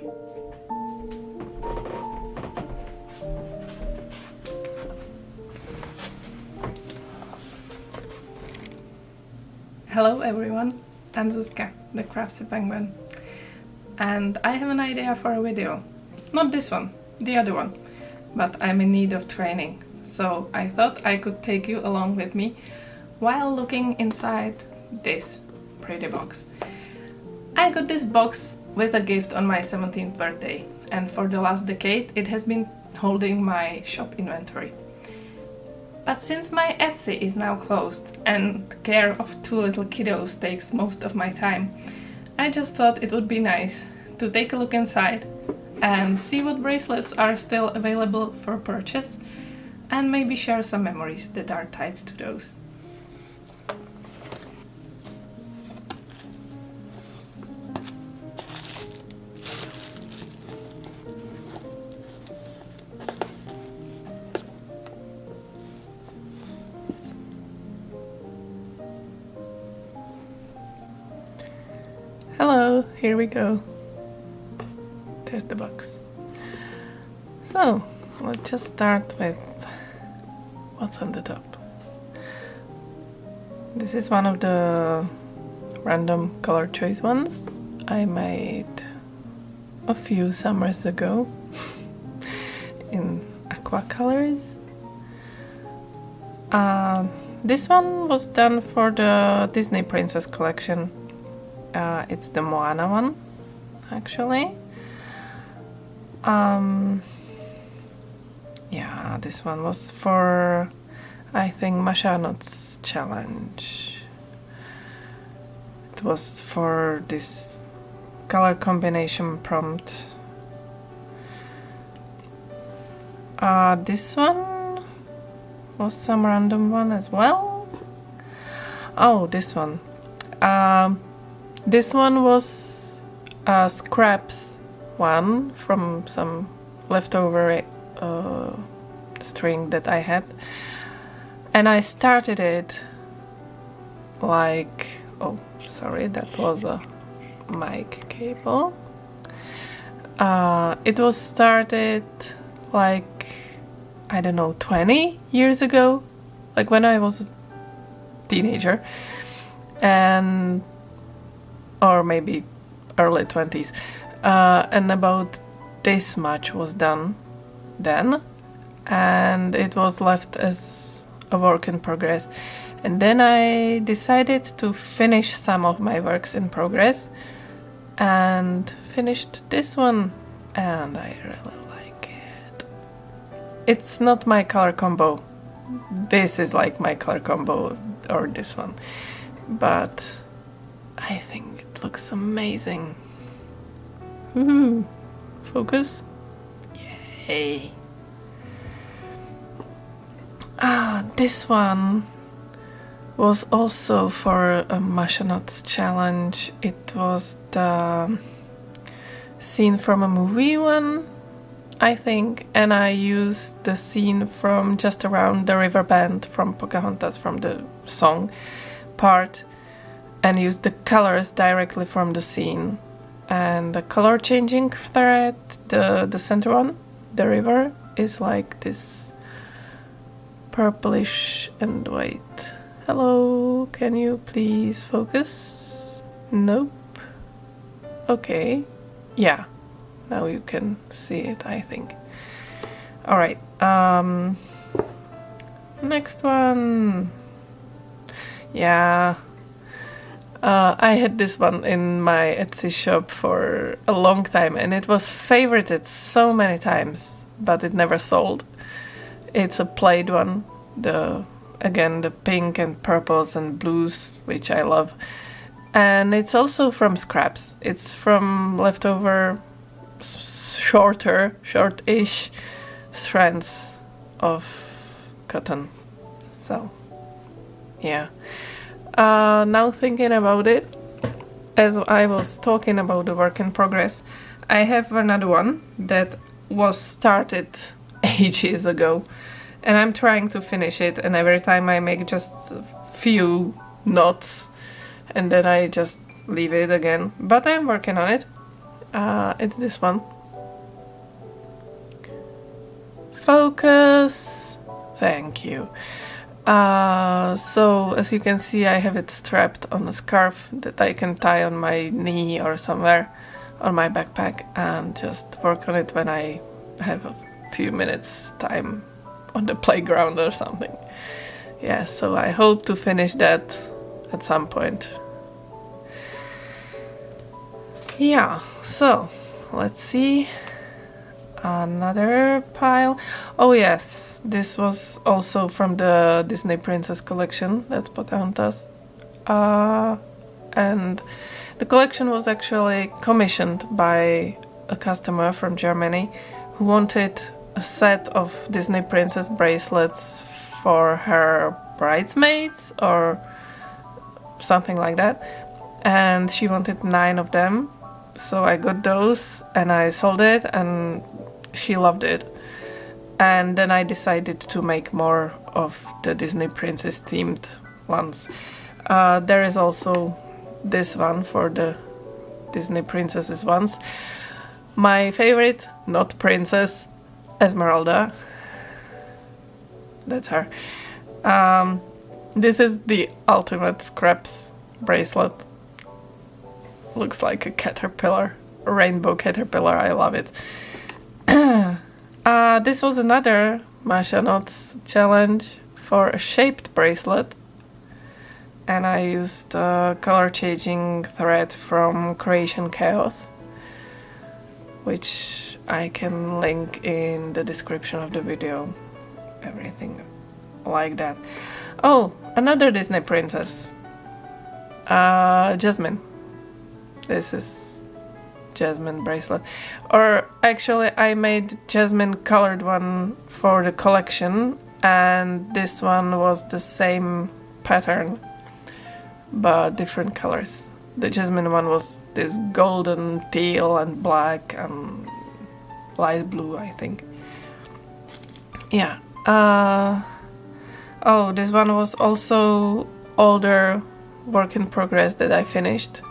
Hello everyone, I'm Zuzka, the Craftsy Penguin, and I have an idea for a video. Not this one, the other one, but I'm in need of training, so I thought I could take you along with me while looking inside this pretty box. I got this box with a gift on my 17th birthday, and for the last decade it has been holding my shop inventory. But since my Etsy is now closed and the care of two little kiddos takes most of my time, I just thought it would be nice to take a look inside and see what bracelets are still available for purchase and maybe share some memories that are tied to those. Hello, here we go. There's the box. So, let's just start with what's on the top. This is one of the random color choice ones I made a few summers ago in aqua colors. This one was done for the Disney Princess collection. It's the Moana one, actually. Yeah, this one was for, I think, Mashanot's challenge. It was for this color combination prompt. This one was some random one as well. Oh, this one. This one was scraps one from some leftover string that I had, and I started it like, oh sorry, that was a mic cable. It was started like, I don't know, 20 years ago, like when I was a teenager, and or maybe early 20s, and about this much was done then, and it was left as a work in progress. And then I decided to finish some of my works in progress and finished this one, and I really like it. It's not my color combo. This is like my color combo, or this one, but I think it looks amazing. Woohoo! Focus. Yay! This one was also for a Mashanot's challenge. It was the scene from a movie one, I think, and I used the scene from Just Around the River Bend from Pocahontas, from the song part, and used the colors directly from the scene. And the color changing thread, the center one, the river, is like this purplish and white. Hello, can you please focus? Nope. Okay. Yeah, now you can see it, I think. Alright, next one. Yeah. I had this one in my Etsy shop for a long time, and it was favorited so many times, but it never sold. It's a plaid one, again the pink and purples and blues, which I love, and it's also from scraps. It's from leftover short-ish strands of cotton. So yeah. Now thinking about it, as I was talking about the work in progress, I have another one that was started ages ago, and I'm trying to finish it, and every time I make just a few knots and then I just leave it again, but I'm working on it. It's this one. Focus. Thank you. So as you can see, I have it strapped on a scarf that I can tie on my knee or somewhere on my backpack and just work on it when I have a few minutes time on the playground or something. Yeah, so I hope to finish that at some point. Yeah, so let's see. Another pile. Oh yes, this was also from the Disney Princess collection. That's Pocahontas. And the collection was actually commissioned by a customer from Germany who wanted a set of Disney Princess bracelets for her bridesmaids or something like that. And she wanted 9 of them. So I got those and I sold it and she loved it. And then I decided to make more of the Disney Princess themed ones. There is also this one for the Disney Princesses ones. My favorite, not princess, Esmeralda. That's her. This is the ultimate scraps bracelet. Looks like a caterpillar, a rainbow caterpillar. I love it. This was another Masha Knots challenge for a shaped bracelet. And I used color changing thread from Creation Chaos, which I can link in the description of the video. Everything like that. Oh, another Disney princess. Jasmine. This is Jasmine bracelet. Or actually I made Jasmine colored one for the collection and this one was the same pattern but different colors. The Jasmine one was this golden, teal and black and light blue, I think. Yeah. Oh, this one was also older work in progress that I finished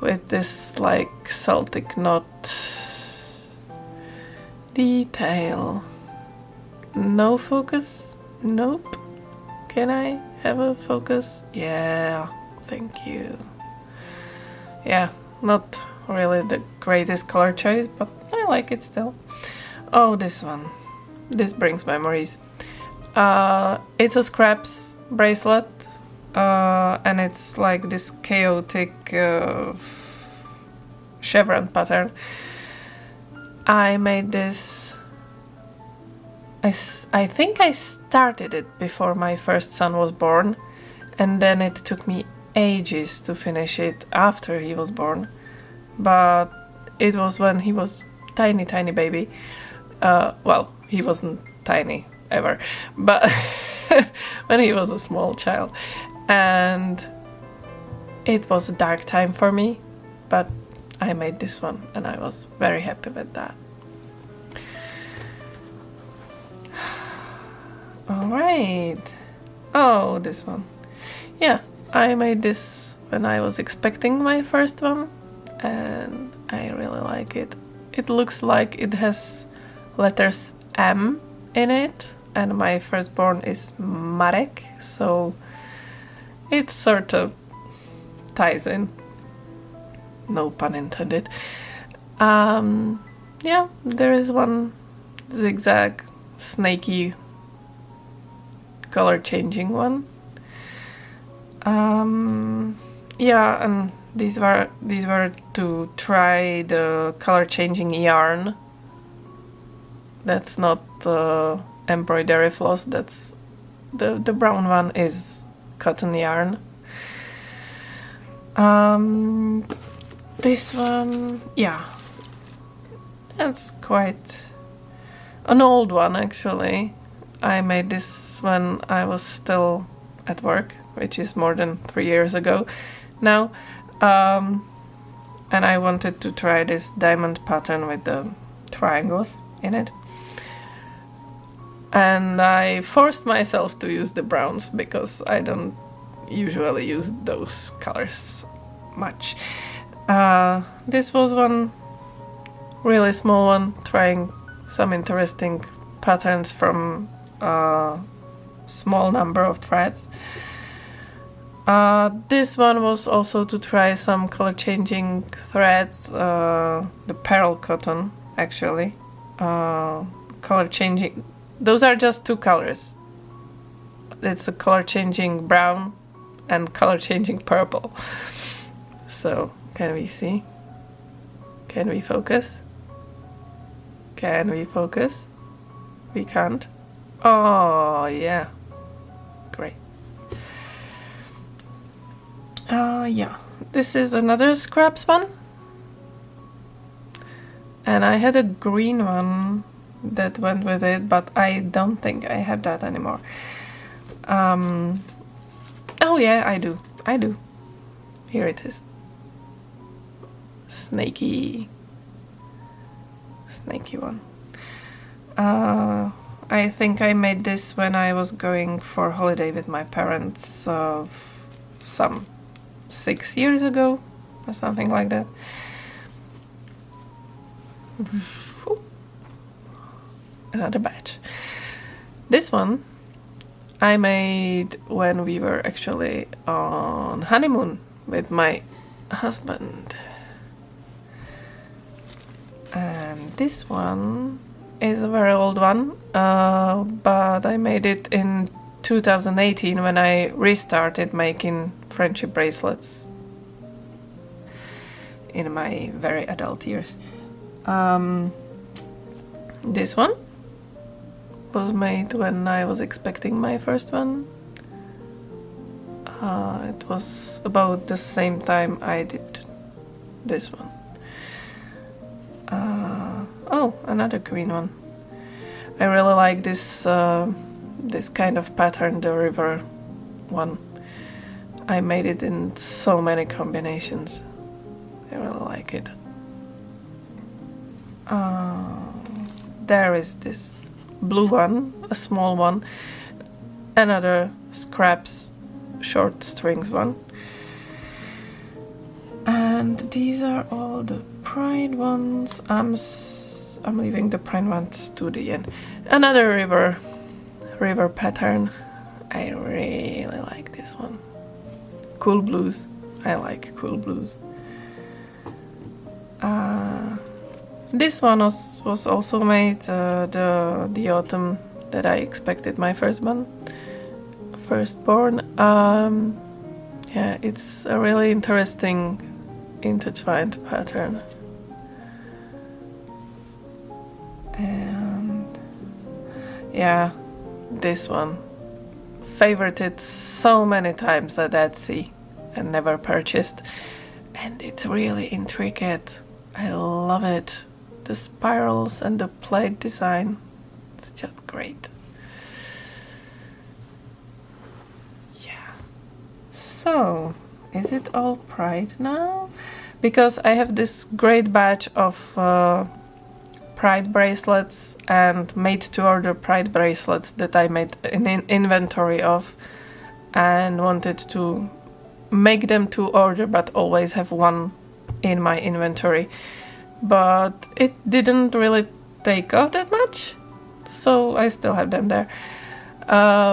with this like Celtic knot detail. No focus? Nope. Can I have a focus? Yeah, thank you. Yeah, not really the greatest color choice, but I like it still. Oh, this one. This brings memories. It's a scraps bracelet, and it's like this chaotic chevron pattern. I made this. I think I started it before my first son was born, and then it took me ages to finish it after he was born. But it was when he was tiny baby. Well, he wasn't tiny ever, but when he was a small child. And it was a dark time for me, but I made this one and I was very happy with that. Alright. Oh, this one. Yeah, I made this when I was expecting my first one and I really like it. It looks like it has letters M in it and my firstborn is Marek, so it sort of ties in. No pun intended. Yeah, there is one zigzag snaky color changing one. Yeah, and these were to try the color changing yarn. That's not embroidery floss, that's the brown one is cotton yarn. This one, yeah, that's quite an old one actually. I made this when I was still at work, which is more than 3 years ago now. And I wanted to try this diamond pattern with the triangles in it. And I forced myself to use the browns because I don't usually use those colors much. This was one really small one, trying some interesting patterns from a small number of threads. This one was also to try some color changing threads, the pearl cotton actually. Color changing, those are just two colors. It's a color changing brown and color changing purple. So can we see? Can we focus? Can we focus? We can't. Oh yeah, great. Yeah, this is another scraps one, and I had a green one that went with it, but I don't think I have that anymore. Oh yeah, I do. Here it is. Snaky one. I think I made this when I was going for holiday with my parents some 6 years ago or something like that. Another batch. This one I made when we were actually on honeymoon with my husband. And this one is a very old one, but I made it in 2018 when I restarted making friendship bracelets in my very adult years. This one was made when I was expecting my first one. It was about the same time I did this one. Oh, another green one. I really like this this kind of pattern, the river one. I made it in so many combinations. I really like it. There is this blue one, a small one, another scraps short strings one. And these are all the pride ones. I'm leaving the pride ones to the end. Another river pattern. I really like this one. Cool blues. I like cool blues. This one was also made the autumn that I expected my firstborn. Yeah, it's a really interesting intertwined pattern. And yeah, this one. Favorited so many times at Etsy and never purchased. And it's really intricate. I love it. The spirals and the plate design. It's just great. Yeah. So, is it all pride now? Because I have this great batch of pride bracelets and made to order pride bracelets that I made an inventory of and wanted to make them to order but always have one in my inventory. But it didn't really take off that much, so I still have them there.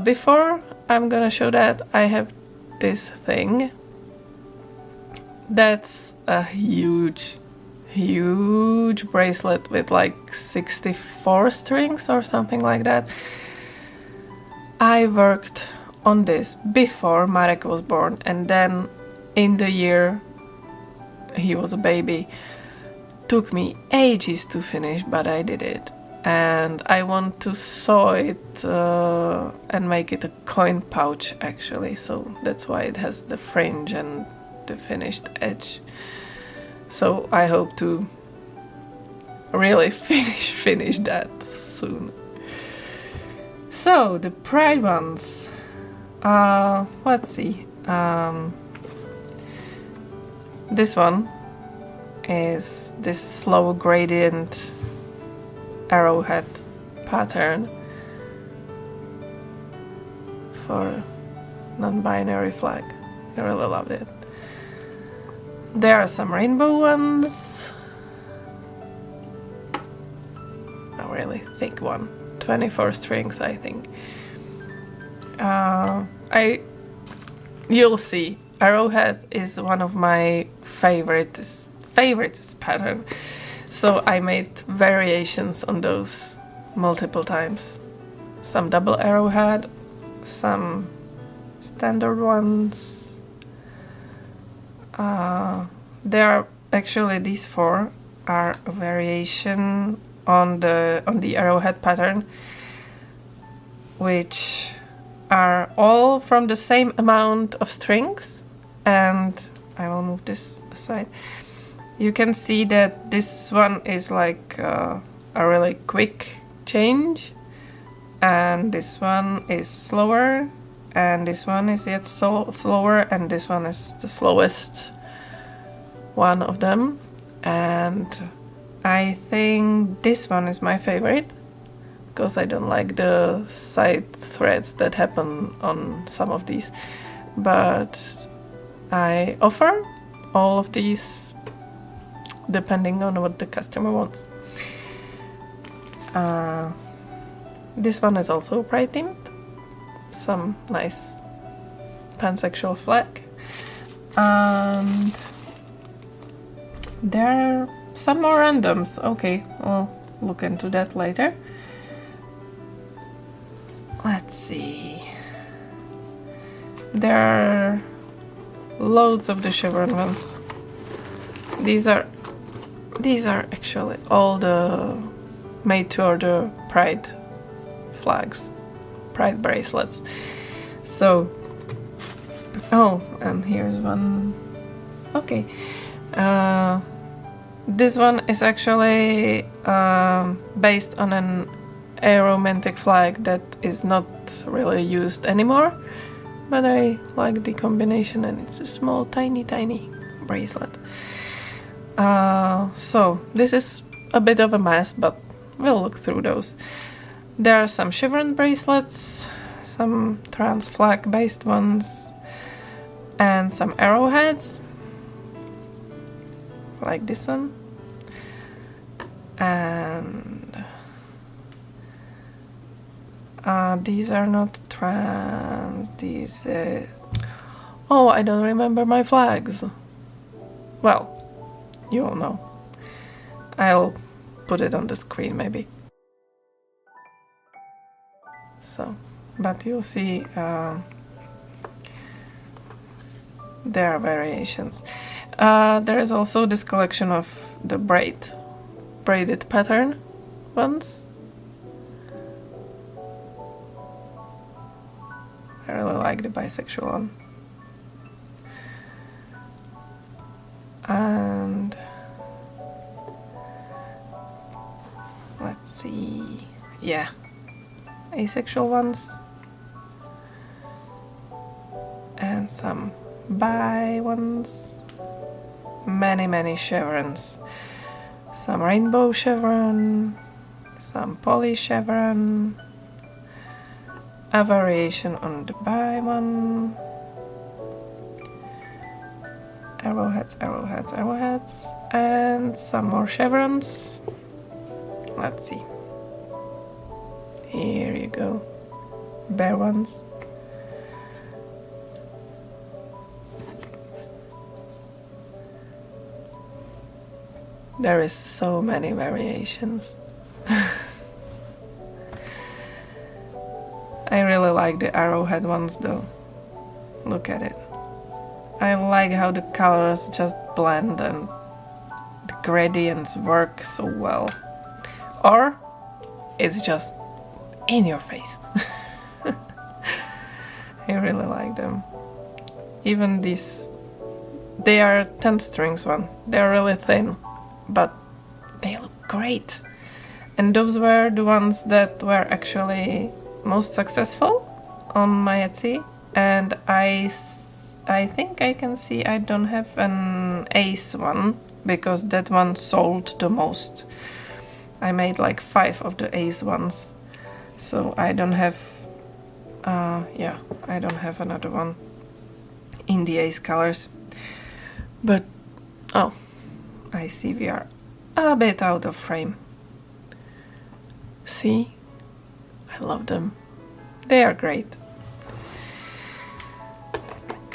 Before I'm gonna show that, I have this thing. That's a huge bracelet with like 64 strings or something like that. I worked on this before Marek was born, and then in the year he was a baby. Took me ages to finish, but I did it. And I want to sew it and make it a coin pouch actually, so that's why it has the fringe and the finished edge. So I hope to really finish that soon. So the pride ones, let's see. This one is this slow gradient arrowhead pattern for non-binary flag. I really loved it. There are some rainbow ones. really thick one, 24 strings, I think. You'll see, arrowhead is one of my favorites pattern, so I made variations on those multiple times. Some double arrowhead, some standard ones. There are actually, these 4 are a variation on the arrowhead pattern, which are all from the same amount of strings, and I will move this aside. You can see that this one is like a really quick change, and this one is slower, and this one is yet slower, and this one is the slowest one of them. And I think this one is my favorite, because I don't like the side threads that happen on some of these. But I offer all of these depending on what the customer wants. This one is also pride themed. Some nice pansexual flag. And there are some more randoms. Okay, I'll look into that later. Let's see. There are loads of the chevron ones. These are actually all the made to order pride flags, pride bracelets. So, oh, and here's one. Okay, this one is actually based on an aromantic flag that is not really used anymore, but I like the combination, and it's a small tiny bracelet. So this is a bit of a mess, but we'll look through those. There are some chevron bracelets, some trans flag based ones, and some arrowheads like this one, and these are not trans, these oh, I don't remember my flags. Well, you all know. I'll put it on the screen maybe. So, but you'll see there are variations. There is also this collection of the braided pattern ones. I really like the bisexual one. And let's see, yeah, asexual ones, and some bi ones, many chevrons, some rainbow chevron, some poly chevron, a variation on the bi one, arrowheads, and some more chevrons. Let's see. Here you go. Bear ones. There is so many variations. I really like the arrowhead ones though. Look at it. I like how the colors just blend and the gradients work so well. Or it's just in your face. I really like them. Even these, they are 10 strings one. They're really thin, but they look great. And those were the ones that were actually most successful on my Etsy. And I think I can see I don't have an ace one, because that one sold the most. I made like 5 of the ace ones, so I don't have I don't have another one in the ace colors. But oh, I see we are a bit out of frame. See? I love them. They are great.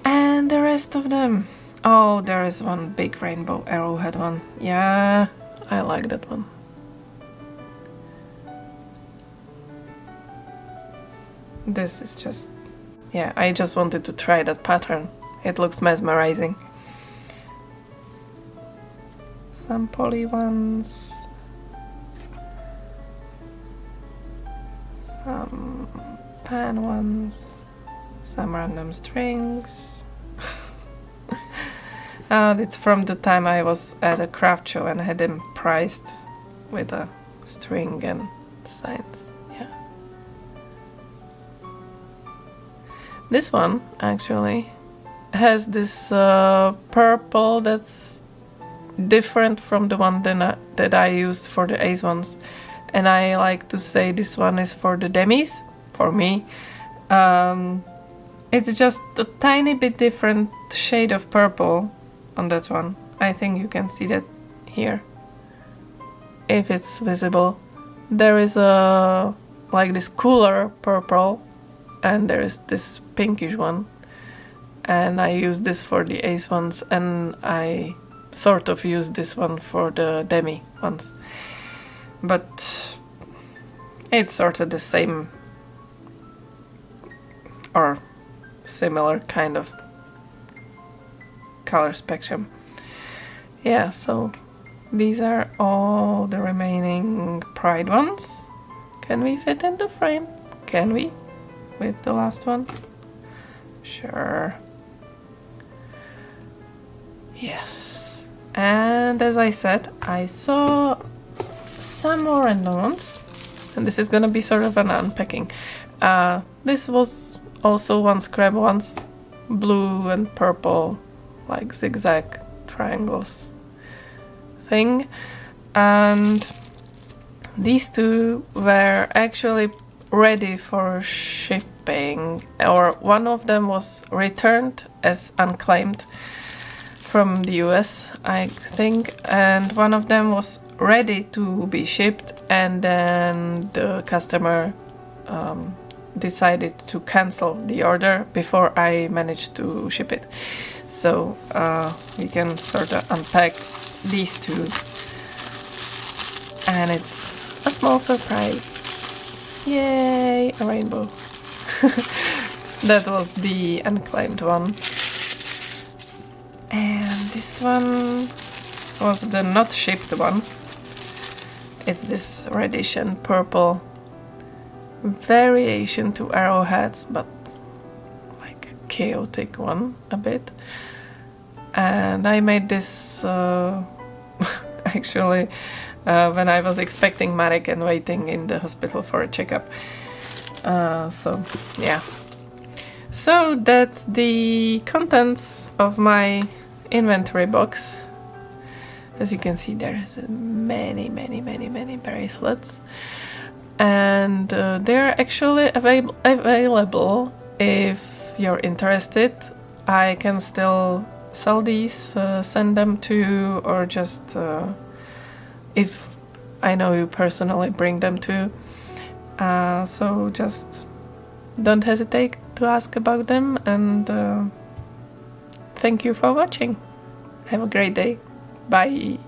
And the rest of them. Oh, there is one big rainbow arrowhead one. Yeah, I like that one. This is just... yeah, I just wanted to try that pattern. It looks mesmerizing. Some poly ones. Some pan ones. Some random strings. It's from the time I was at a craft show and had them priced with a string and signs. Yeah. This one actually has this purple that's different from the one that I used for the ace ones, and I like to say this one is for the demis, for me. It's just a tiny bit different shade of purple on that one. I think you can see that here, if it's visible. There is a like this cooler purple, and there is this pinkish one, and I use this for the ace ones, and I sort of use this one for the demi ones, but it's sort of the same or similar kind of color spectrum. Yeah, so these are all the remaining Pride ones. Can we fit in the frame? Can we? With the last one? Sure. Yes. And as I said, I saw some more random ones, and this is gonna be sort of an unpacking. This was also one scrap, one's blue and purple, like zigzag triangles thing, and these two were actually ready for shipping, or one of them was returned as unclaimed from the US, I think, and one of them was ready to be shipped, and then the customer decided to cancel the order before I managed to ship it. So we can sort of unpack these two, and it's a small surprise. Yay, a rainbow. That was the unclaimed one. And this one was the not shipped one. It's this reddish and purple variation to arrowheads, but like a chaotic one a bit. And I made this actually when I was expecting Marek and waiting in the hospital for a checkup. So yeah. So that's the contents of my inventory box. As you can see, there's many bracelets, and they're actually available if you're interested. I can still sell these, send them to you, or just if I know you personally, bring them to you. So just don't hesitate to ask about them, and thank you for watching. Have a great day. Bye.